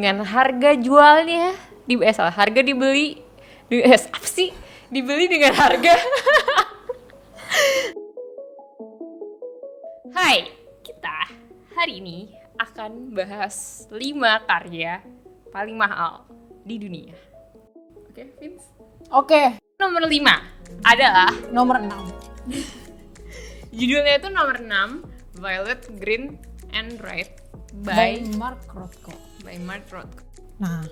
dengan harga jualnya harga dibeli apa sih? Dibeli dengan harga. Hai, kita hari ini akan bahas 5 karya paling mahal di dunia. Oke, Vince? Oke. Nomor 5 adalah Nomor 6. Judulnya itu nomor 6, Violet, Green, and Red By Mark Rothko. Nah,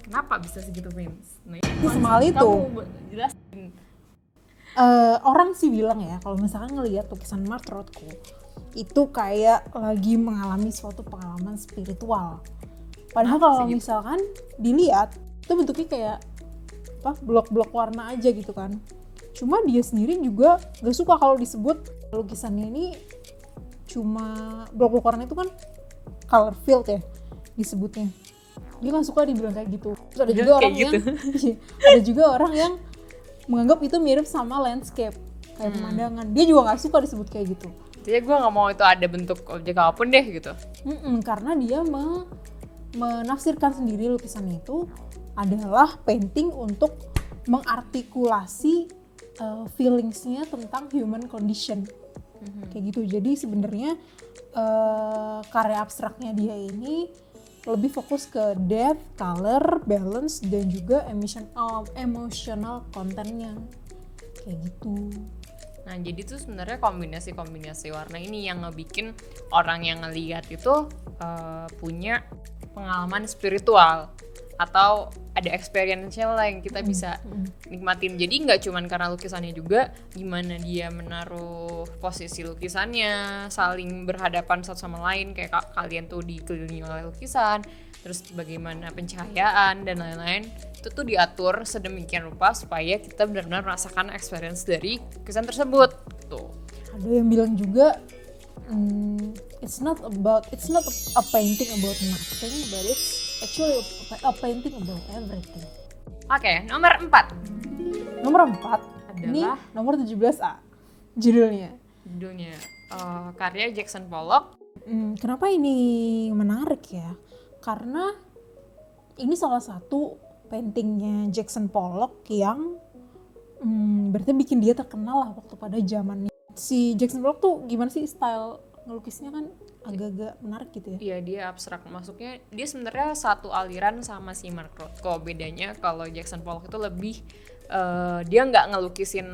kenapa bisa segitu, Vince? Nah, semahal itu. Kamu jelasin. Orang sih bilang ya, kalau misalkan ngelihat lukisan Mark Rothko itu kayak lagi mengalami suatu pengalaman spiritual. Padahal kalau misalkan dilihat itu bentuknya kayak blok-blok warna aja gitu kan. Cuma dia sendiri juga gak suka kalau disebut lukisannya ini cuma blok-blok warna, itu kan color filled ya disebutnya. Dia gak suka dibilang kayak gitu. Terus ada juga orang gitu. Ada juga orang yang menganggap itu mirip sama landscape, kayak pemandangan. Dia juga gak suka disebut kayak gitu. Jadi gue gak mau itu ada bentuk objek apapun deh gitu. Karena dia menafsirkan sendiri lukisan itu adalah painting untuk mengartikulasi feelingsnya tentang human condition. Kayak gitu. Jadi sebenarnya karya abstraknya dia ini lebih fokus ke depth, color, balance, dan juga emotional content-nya. Kayak gitu. Nah, jadi tuh sebenarnya kombinasi warna ini yang ngebikin orang yang ngelihat itu punya pengalaman spiritual atau ada experience-nya lah yang kita bisa nikmatin. Jadi nggak cuman karena lukisannya juga, gimana dia menaruh posisi lukisannya, saling berhadapan satu sama lain, kayak kalian tuh dikelilingi oleh lukisan, terus bagaimana pencahayaan dan lain-lain, itu tuh diatur sedemikian rupa supaya kita benar-benar merasakan experience dari lukisan tersebut gitu. Ada yang bilang juga it's not a painting about nothing, but it's actually a painting about everything. Oke, nomor 4. Nomor 4 adalah ini nomor 17A judulnya karya Jackson Pollock. Kenapa ini menarik ya? Karena ini salah satu paintingnya Jackson Pollock yang berarti bikin dia terkenal lah waktu pada zamannya. Si Jackson Pollock tuh gimana sih style ngelukisnya, kan agak-agak menarik gitu ya? Iya, dia abstrak, masuknya dia sebenarnya satu aliran sama si Mark Rothko. Bedanya kalau Jackson Pollock itu lebih dia nggak ngelukisin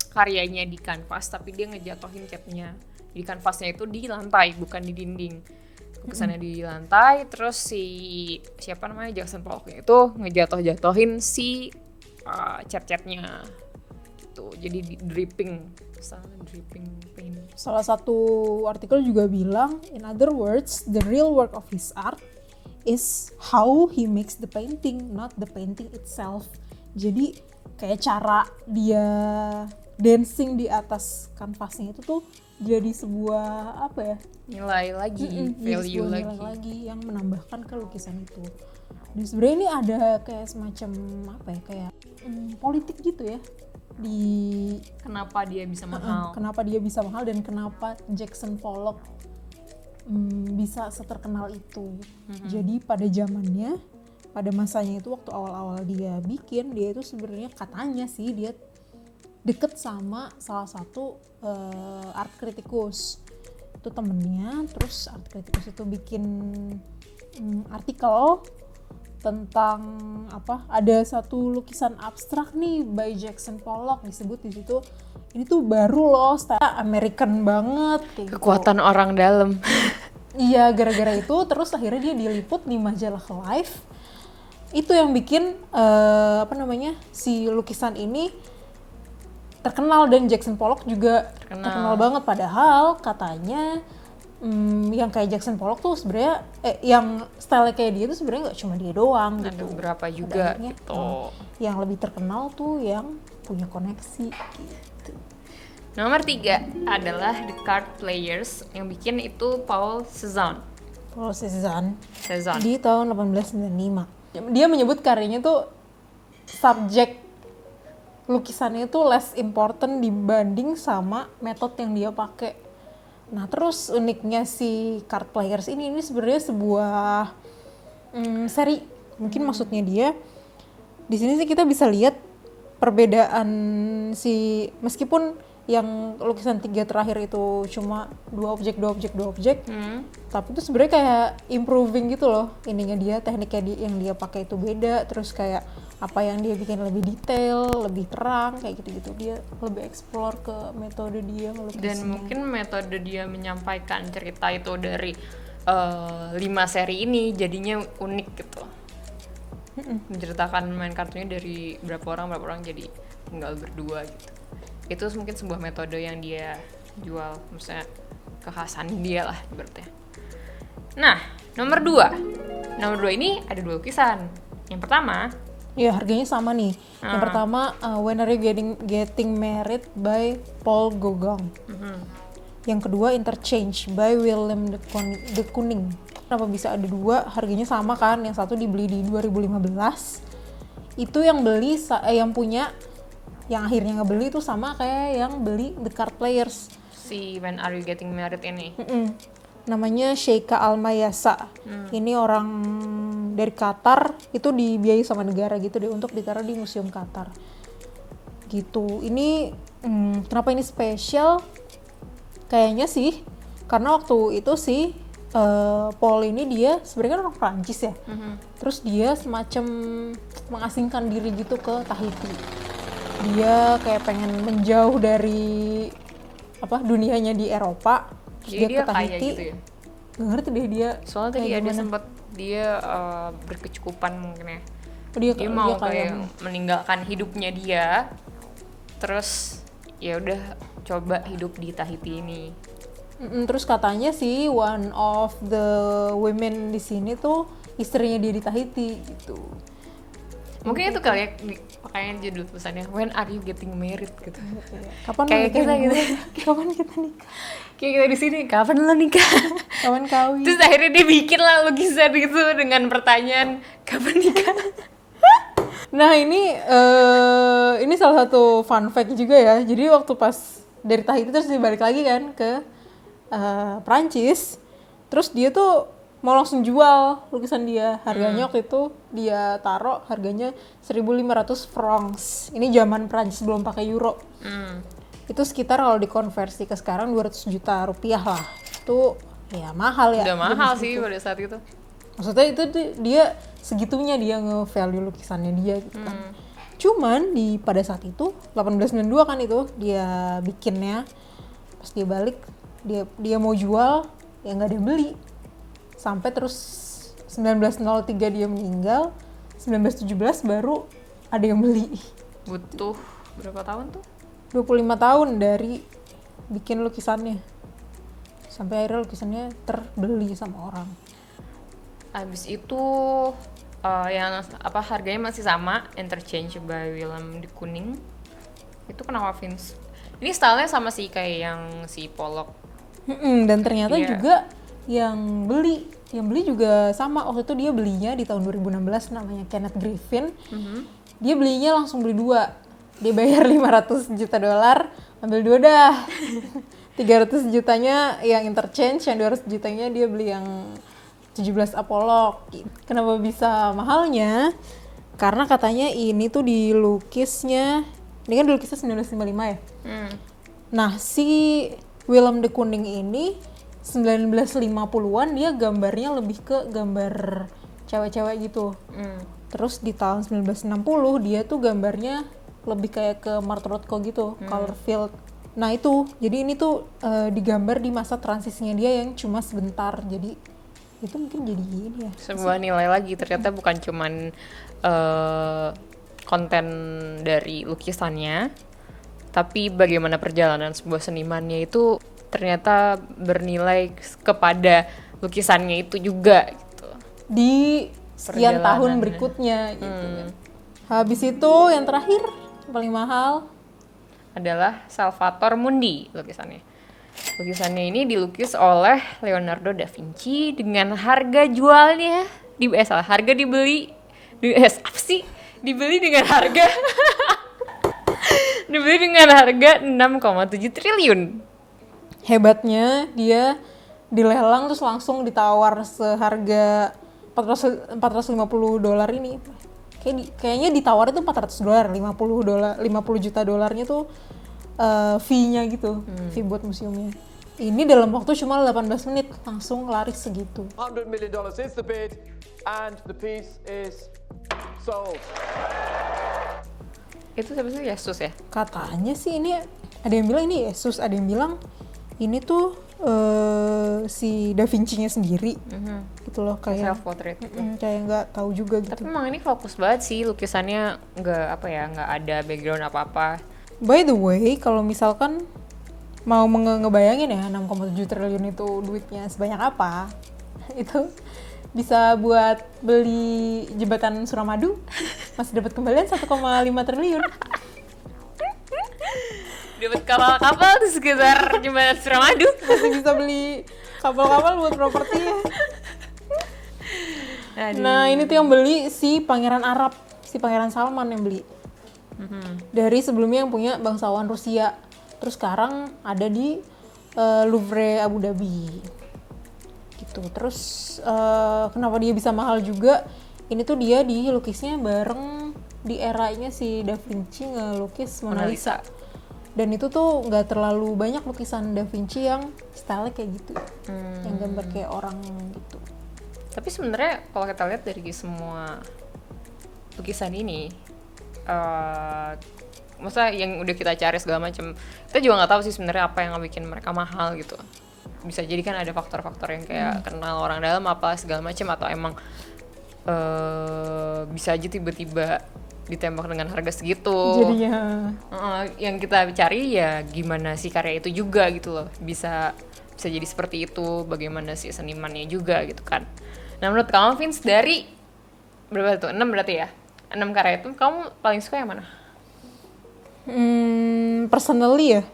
karyanya di kanvas, tapi dia ngejatohin catnya di kanvasnya itu di lantai, bukan di dinding. Lukisannya di lantai, terus si Jackson Pollock itu ngejatohin si cat-catnya gitu. Jadi dripping paint. Salah satu artikel juga bilang, in other words, the real work of his art is how he makes the painting, not the painting itself. Jadi kayak cara dia dancing di atas kanvasnya itu tuh jadi sebuah nilai lagi, value lagi yang menambahkan ke lukisan itu. Dan sebenarnya ini ada kayak semacam kayak politik gitu ya, di kenapa dia bisa mahal, dan kenapa Jackson Pollock bisa seterkenal itu. Jadi pada zamannya, pada masanya itu, waktu awal-awal dia bikin, dia itu sebenarnya katanya sih dia deket sama salah satu art kritikus, itu temennya. Terus art kritikus itu bikin artikel tentang ada satu lukisan abstrak nih by Jackson Pollock, disebut di situ ini tuh baru loh, style American banget kayak kekuatan gitu. Orang dalam. Iya, gara-gara itu terus akhirnya dia diliput di majalah Life. Itu yang bikin si lukisan ini terkenal, dan Jackson Pollock juga terkenal banget. Padahal katanya yang kayak Jackson Pollock tuh sebenarnya yang style kayak dia tuh sebenarnya nggak cuma dia doang gitu. Ada beberapa juga gitu. Yang lebih terkenal tuh yang punya koneksi gitu. Nomor 3 adalah The Card Players, yang bikin itu Paul Cézanne. Di tahun 1895. Dia menyebut karyanya tuh subjek lukisannya itu less important dibanding sama metode yang dia pakai. Nah, terus uniknya si Card Players ini sebenarnya sebuah seri. Mungkin maksudnya dia di sini sih kita bisa lihat perbedaan si, meskipun yang lukisan 3 terakhir itu cuma 2 objek, tapi itu sebenarnya kayak improving gitu loh. Ininya dia, tekniknya yang dia pakai itu beda, terus kayak apa yang dia bikin lebih detail, lebih terang, kayak gitu-gitu. Dia lebih explore ke metode dia ngelukisnya. Dan mungkin metode dia menyampaikan cerita itu dari 5 seri ini jadinya unik gitu. Menceritakan main kartunya dari berapa orang jadi tinggal berdua gitu. Itu mungkin sebuah metode yang dia jual, maksudnya kekhasan dia lah berarti. Nah, nomor 2 ini ada 2 lukisan. Yang pertama, ya harganya sama nih. Yang pertama When Are You Getting Married by Paul Gauguin. Yang kedua Interchange by Willem de Kooning. Kenapa bisa ada 2? Harganya sama kan? Yang satu dibeli di 2015. Itu yang beli yang punya, yang akhirnya ngebeli itu sama kayak yang beli The Card Players. Si When Are You Getting Married ini. Namanya Sheikha Almayasa. Ini orang dari Qatar, itu dibiayai sama negara gitu deh untuk ditaruh di Museum Qatar. Gitu. Ini kenapa ini spesial? Kayaknya sih karena waktu itu sih Paul ini dia sebenarnya kan orang Prancis ya. Terus dia semacam mengasingkan diri gitu ke Tahiti. Dia kayak pengen menjauh dari dunianya di Eropa. Terus dia ke Tahiti. Gitu ya? Gak ngerti deh dia. Soalnya tadi ada sempat dia berkecukupan mungkin ya. Dia mau kayak meninggalkan hidupnya dia. Terus ya udah coba hidup di Tahiti ini. Terus katanya sih one of the women di sini tuh istrinya dia di Tahiti gitu. Mungkin itu kali ya makanya judul tulisannya When Are You Getting Married gitu. Kapan kayak kita gitu. Kapan kita nikah? Kayak kita di sini, kapan lo nikah? Kapan kawin? Terus akhirnya dia bikin lah lukisan gitu dengan pertanyaan kapan nikah? Nah ini salah satu fun fact juga ya. Jadi waktu pas dari Tahiti terus dia balik lagi kan ke Prancis, terus dia tuh mau langsung jual lukisan dia. Harganya waktu itu dia taruh harganya 1.500 francs. Ini zaman Prancis belum pakai euro. Itu sekitar kalau dikonversi ke sekarang 200 juta rupiah lah. Itu ya mahal ya. Udah mahal sih pada saat itu. Maksudnya itu dia segitunya dia nge-value lukisannya dia gitu kan. Cuman pada saat itu 1892 kan itu dia bikinnya. Pas dia balik dia mau jual ya nggak ada yang beli. Sampai terus 1903 dia meninggal, 1917 baru ada yang beli. Butuh berapa tahun tuh? 25 tahun dari bikin lukisannya. Sampai akhirnya lukisannya terbeli sama orang. Habis itu yang harganya masih sama, Interchange by Willem de Kooning. Itu kenapa Vince? Ini stylenya sama sih kayak yang si Pollock. Dan ternyata juga yang beli juga sama. Waktu itu dia belinya di tahun 2016, namanya Kenneth Griffin. Dia belinya langsung beli 2. Dia bayar 500 juta dolar, ambil 2 dah. 300 jutanya yang Interchange, yang 200 jutanya dia beli yang 17 Apollo. Kenapa bisa mahalnya? Karena katanya ini tuh dilukisnya, ini kan dilukisnya 1955 ya. Nah si Willem de Kooning ini 1950-an dia gambarnya lebih ke gambar cewek-cewek gitu. Terus di tahun 1960 dia tuh gambarnya lebih kayak ke Martha Rothko gitu, color field. Nah itu, jadi ini tuh digambar di masa transisinya dia yang cuma sebentar. Jadi itu mungkin jadi ini ya. Sebuah nilai lagi, ternyata bukan cuman konten dari lukisannya, tapi bagaimana perjalanan sebuah senimannya itu ternyata bernilai kepada lukisannya itu juga gitu. Di sekian tahun berikutnya gitu kan. Habis itu yang terakhir paling mahal adalah Salvator Mundi lukisannya. Lukisannya ini dilukis oleh Leonardo da Vinci dengan harga jualnya harga dibeli dibeli dengan harga dibeli dengan harga 6,7 triliun. Hebatnya dia dilelang terus langsung ditawar seharga $450 ini. Kayaknya ditawar itu $400, $50 juta tuh fee-nya gitu, fee buat museumnya. Ini dalam waktu cuma 18 menit langsung laris segitu. $100 million is the bid, and the piece is sold. Itu siapa sih, Yesus ya? Katanya sih ini, ada yang bilang ini Yesus, ada yang bilang ini tuh si Da Vinci-nya sendiri. Gitu loh, kayak Self portrait. kayak nggak tahu juga gitu. Tapi emang ini fokus banget sih, lukisannya nggak ada background apa-apa. By the way, kalau misalkan mau ngebayangin ya 6,7 triliun itu duitnya sebanyak apa, itu bisa buat beli jembatan Suramadu, masih dapat kembalian 1,5 triliun. Dapat kapal-kapal di sekitar jembatan Suramadu. Masih bisa beli kapal-kapal buat properti ya. Nah ini tuh yang beli si Pangeran Arab, si Pangeran Salman yang beli. Dari sebelumnya yang punya bangsawan Rusia. Terus sekarang ada di Louvre Abu Dhabi gitu. Terus kenapa dia bisa mahal juga, ini tuh dia dilukisnya bareng di eranya si Da Vinci ngelukis Mona Lisa. Dan itu tuh nggak terlalu banyak lukisan Da Vinci yang style kayak gitu, yang gambar kayak orang gitu. Tapi sebenarnya kalau kita lihat dari semua lukisan ini, maksudnya yang udah kita cari segala macam, kita juga nggak tahu sih sebenarnya apa yang bikin mereka mahal gitu. Bisa jadi kan ada faktor-faktor yang kayak kenal orang dalam apa segala macam, atau emang bisa aja tiba-tiba ditembak dengan harga segitu. Jadinya yang kita cari ya gimana sih karya itu juga gitu loh, bisa jadi seperti itu, bagaimana sih senimannya juga gitu kan. Nah menurut kamu Vince, dari berapa tuh, 6 berarti ya, 6 karya itu kamu paling suka yang mana? Personally ya,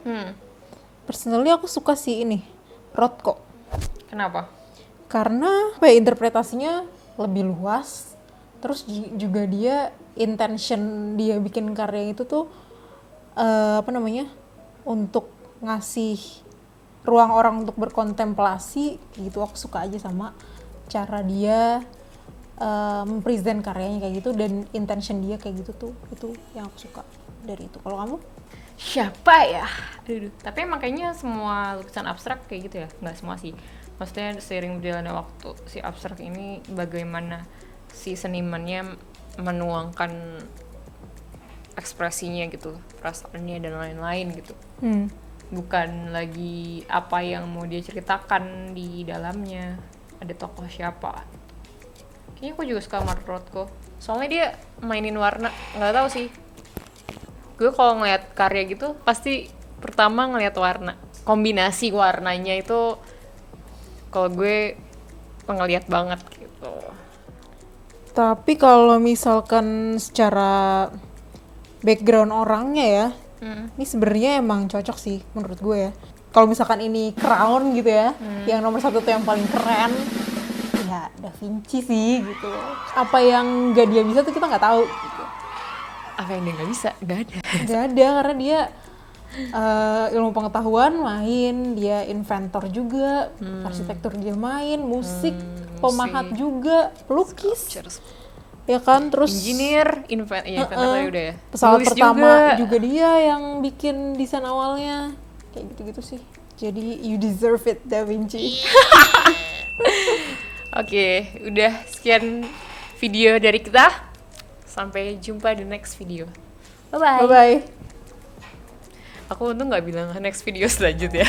personally aku suka si ini Rothko. Kenapa? Karena apa ya, interpretasinya lebih luas, terus juga dia intention dia bikin karya itu tuh untuk ngasih ruang orang untuk berkontemplasi gitu. Aku suka aja sama cara dia mempresent karyanya kayak gitu, dan intention dia kayak gitu tuh, itu yang aku suka dari itu. Kalau kamu? Siapa ya? Aduh. Tapi makanya semua lukisan abstrak kayak gitu ya? Nggak semua sih. Maksudnya seiring berjalannya waktu, si abstrak ini bagaimana si senimannya menuangkan ekspresinya gitu, perasaannya dan lain-lain gitu. Bukan lagi apa yang mau dia ceritakan di dalamnya, ada tokoh siapa. Kayaknya aku juga suka Mark Rothko. Soalnya dia mainin warna, nggak tahu sih. Gue kalau ngeliat karya gitu pasti pertama ngeliat warna, kombinasi warnanya itu kalau gue pengeliat banget gitu. Tapi kalau misalkan secara background orangnya ya, ini sebenarnya emang cocok sih menurut gue ya. Kalau misalkan ini crown gitu ya, yang nomor 1 tuh yang paling keren, ya Da Vinci sih gitu. Apa yang gak dia bisa tuh kita nggak tahu. Gitu. Apa yang dia nggak bisa? Nggak ada. Nggak ada, karena dia ilmu pengetahuan main, dia inventor juga, arsitektur dia main, musik, pemahat juga, pelukis. Ya kan, terus Engineer, inventor tadi udah ya. Pesawat Nulis pertama juga dia yang bikin desain awalnya. Kayak gitu-gitu sih. Jadi you deserve it, Da Vinci. Oke, udah sekian video dari kita. Sampai jumpa di next video. Bye-bye. Bye-bye. Aku untung nggak bilang next video selanjutnya.